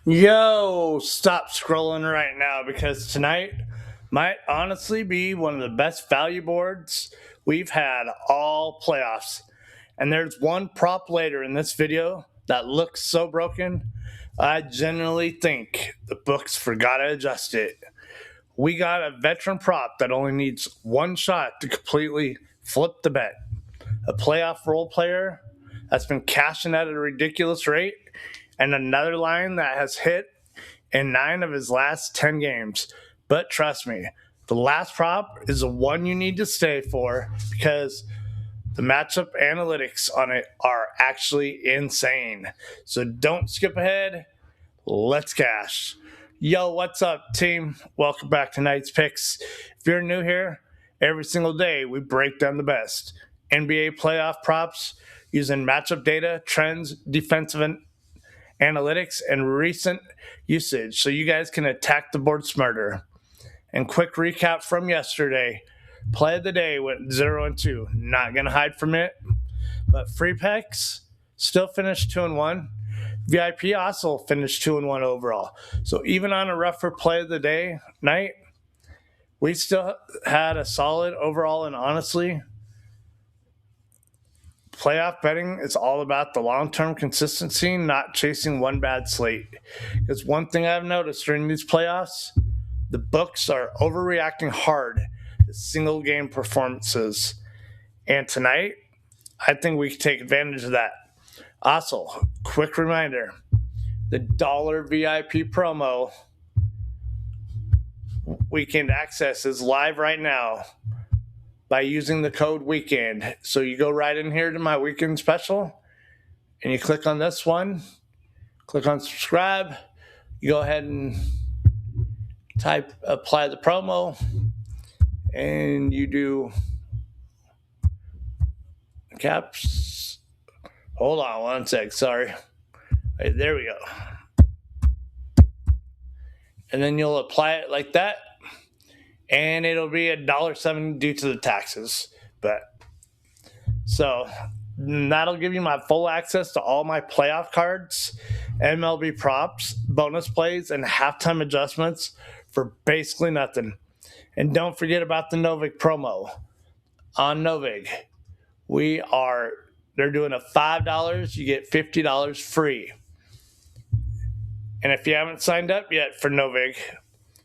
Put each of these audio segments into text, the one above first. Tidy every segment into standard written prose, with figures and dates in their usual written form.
Yo, stop scrolling right now because tonight might honestly be one of the best value boards we've had all playoffs. And there's one prop later in this video that looks so broken, I genuinely think the books forgot to adjust it. We got a veteran prop that only needs one shot to completely flip the bet. A playoff role player that's been cashing at a ridiculous rate, and another line that has hit in 9 of his last 10 games. But trust me, the last prop is the one you need to stay for because the matchup analytics on it are actually insane. So don't skip ahead. Let's cash. Yo, what's up, team? Welcome back to Night's Picks. If you're new here, every single day we break down the best NBA playoff props using matchup data, trends, defensive analytics, and recent usage so you guys can attack the board smarter. And quick recap from yesterday. Play of the day went 0-2. Not going to hide from it. But free picks still finished 2-1. VIP also finished 2-1 overall. So even on a rougher play of the day night, we still had a solid overall. And honestly, playoff betting is all about the long-term consistency, not chasing one bad slate. Because one thing I've noticed during these playoffs, the books are overreacting hard to single game performances. And tonight, I think we can take advantage of that. Also, quick reminder, the $1 VIP promo weekend access is live right now by using the code weekend. So you go right in here to my weekend special and you click on this one, click on subscribe, you go ahead and type apply the promo, and you do caps. Hold on one sec, sorry. Right, there we go. And then you'll apply it like that, and it'll be $1.07 due to the taxes. But so that'll give you my full access to all my playoff cards, MLB props, bonus plays, and halftime adjustments for basically nothing. And don't forget about the Novig promo on Novig. They're doing a $5, you get $50 free. And if you haven't signed up yet for Novig,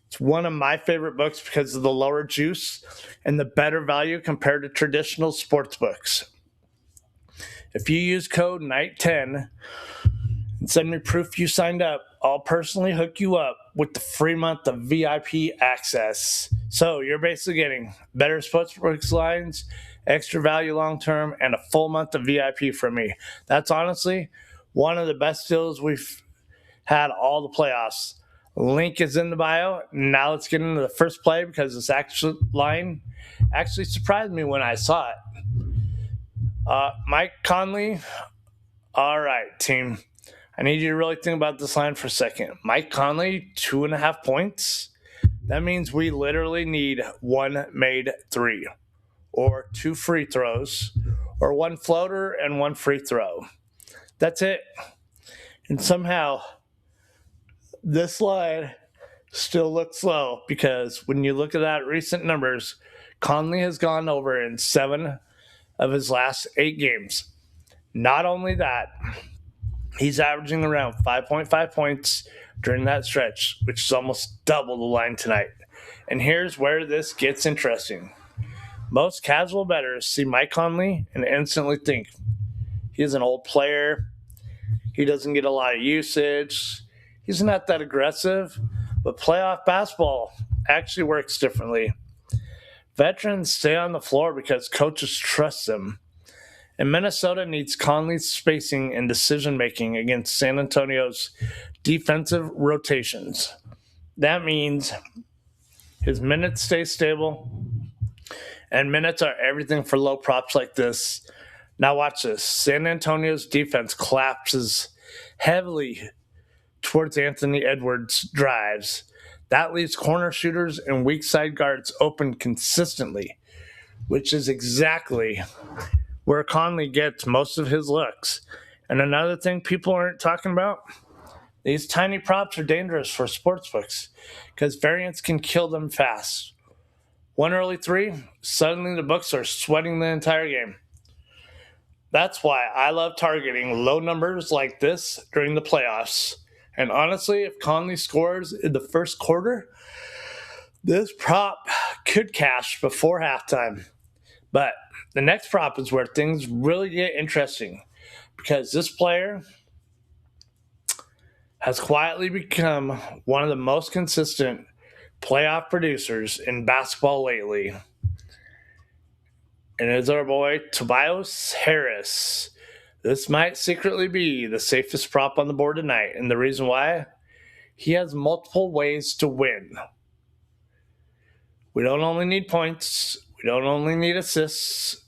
it's one of my favorite books because of the lower juice and the better value compared to traditional sports books. If you use code NIGHT10 and send me proof you signed up, I'll personally hook you up with the free month of VIP access. So you're basically getting better sportsbooks lines, extra value long-term, and a full month of VIP from me. That's honestly one of the best deals we've had all the playoffs. Link is in the bio. Now let's get into the first play because this actual line actually surprised me when I saw it. Mike Conley. All right, team. I need you to really think about this line for a second. Mike Conley, 2.5 points. That means we literally need one made three, or 2 free throws, or 1 floater and 1 free throw. That's it. And somehow this line still looks low because when you look at that recent numbers, Conley has gone over in 7 of his last 8 games. Not only that, he's averaging around 5.5 points during that stretch, which is almost double the line tonight. And here's where this gets interesting. Most casual bettors see Mike Conley and instantly think he's an old player. He doesn't get a lot of usage. He's not that aggressive. But playoff basketball actually works differently. Veterans stay on the floor because coaches trust them. And Minnesota needs Conley's spacing and decision-making against San Antonio's defensive rotations. That means his minutes stay stable, and minutes are everything for low props like this. Now watch this. San Antonio's defense collapses heavily towards Anthony Edwards' drives. That leaves corner shooters and weak side guards open consistently, which is exactly where Conley gets most of his looks. And another thing people aren't talking about, These tiny props are dangerous for sportsbooks because variance can kill them fast. One early three, suddenly the books are sweating the entire game. That's why I love targeting low numbers like this during the playoffs. And honestly, if Conley scores in the first quarter, this prop could cash before halftime. But the next prop is where things really get interesting because this player has quietly become one of the most consistent playoff producers in basketball lately. And it's our boy Tobias Harris. This might secretly be the safest prop on the board tonight. And the reason why? He has multiple ways to win. We don't only need points. We don't only need assists.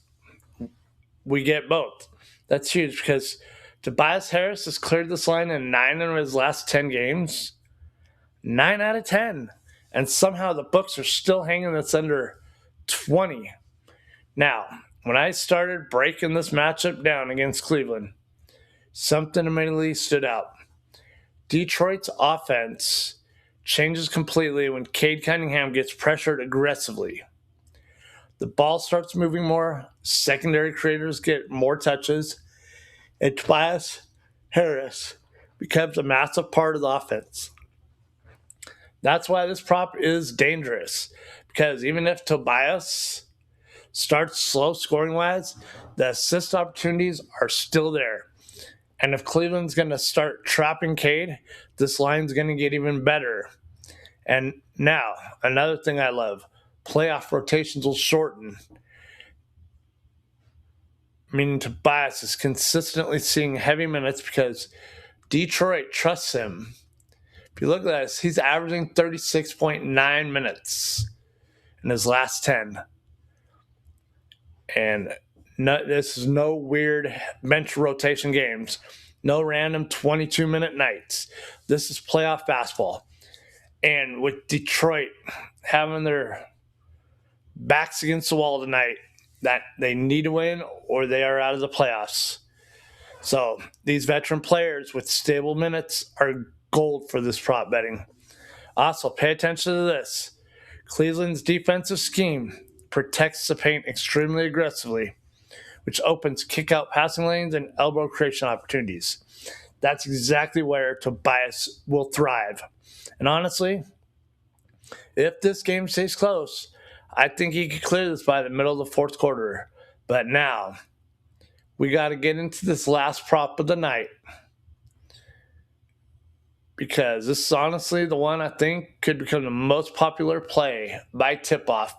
We get both. That's huge because Tobias Harris has cleared this line in 9 of his last 10 games. 9 out of 10. And somehow the books are still hanging this under 20. Now, when I started breaking this matchup down against Cleveland, something immediately stood out. Detroit's offense changes completely when Cade Cunningham gets pressured aggressively. The ball starts moving more, secondary creators get more touches, and Tobias Harris becomes a massive part of the offense. That's why this prop is dangerous, because even if Tobias starts slow scoring-wise, the assist opportunities are still there. And if Cleveland's going to start trapping Cade, this line's going to get even better. And now, another thing I love, playoff rotations will shorten, meaning Tobias is consistently seeing heavy minutes because Detroit trusts him. If you look at this, he's averaging 36.9 minutes in his last 10. And this is no weird bench rotation games. No random 22-minute nights. This is playoff basketball. And with Detroit having their backs against the wall tonight, that they need to win or they are out of the playoffs. So these veteran players with stable minutes are gold for this prop betting. Also, pay attention to this. Cleveland's defensive scheme protects the paint extremely aggressively, which opens kick-out passing lanes and elbow creation opportunities. That's exactly where Tobias will thrive. And honestly, if this game stays close, I think he could clear this by the middle of the fourth quarter. But now, we got to get into this last prop of the night, because this is honestly the one I think could become the most popular play by tip-off.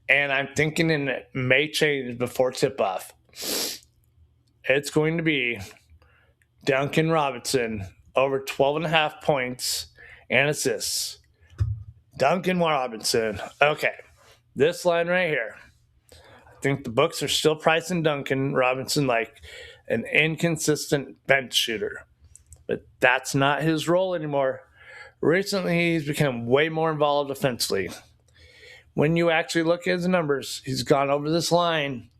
And I'm thinking it may change before tip-off. It's going to be Duncan Robinson over 12.5 points and assists. Duncan Robinson. Okay, this line right here. I think the books are still pricing Duncan Robinson like an inconsistent bench shooter. But that's not his role anymore. Recently, he's become way more involved offensively. When you actually look at his numbers, he's gone over this line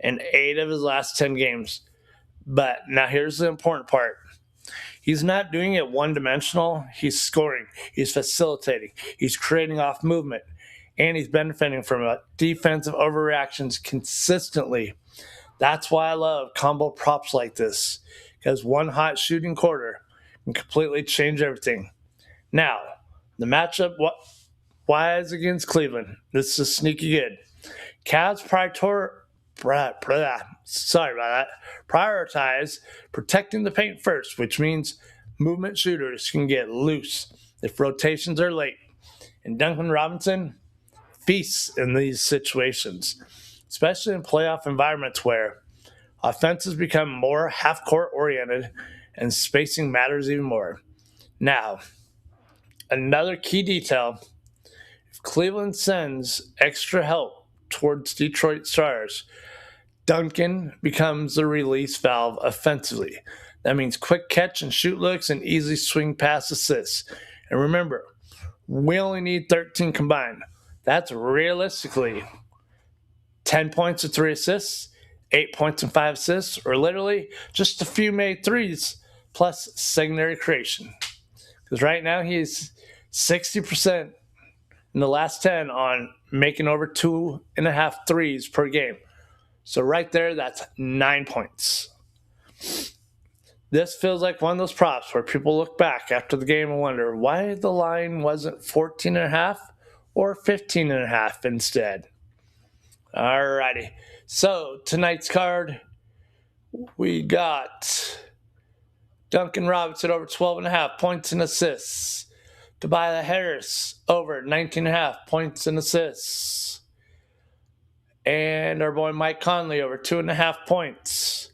in 8 of his last 10 games. But now here's the important part. He's not doing it one-dimensional. He's scoring. He's facilitating. He's creating off movement. And he's benefiting from defensive overreactions consistently. That's why I love combo props like this, because one hot shooting quarter can completely change everything. Now, the matchup wise against Cleveland. This is sneaky good. Cavs prioritize protecting the paint first, which means movement shooters can get loose if rotations are late. And Duncan Robinson feasts in these situations, especially in playoff environments where offenses become more half-court oriented and spacing matters even more. Now, another key detail, if Cleveland sends extra help towards Detroit Stars, Duncan becomes the release valve offensively. That means quick catch and shoot looks and easy swing pass assists. And remember, we only need 13 combined. That's realistically 10 points and 3 assists, 8 points and 5 assists, or literally just a few made threes. plus secondary creation. Because right now he's 60% in the last 10 on making over 2.5 threes per game. So right there, that's 9 points. This feels like one of those props where people look back after the game and wonder why the line wasn't 14.5 or 15.5 instead. Alrighty. So tonight's card, we got Duncan Robinson over 12.5 points and assists. Tobias Harris over 19.5 points and assists. And our boy Mike Conley over 2.5 points.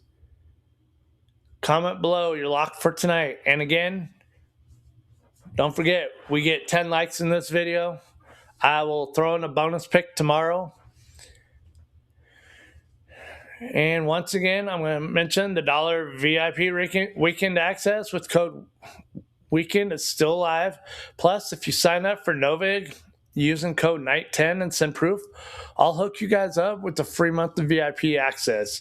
Comment below your lock for tonight. And again, don't forget, we get 10 likes in this video, I will throw in a bonus pick tomorrow. And once again, I'm going to mention the $1 VIP weekend access with code WEEKEND is still alive. Plus, if you sign up for Novig using code NIGHT10 and send proof, I'll hook you guys up with a free month of VIP access.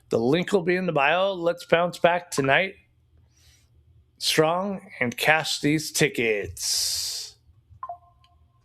The link will be in the bio. Let's bounce back tonight strong and cash these tickets.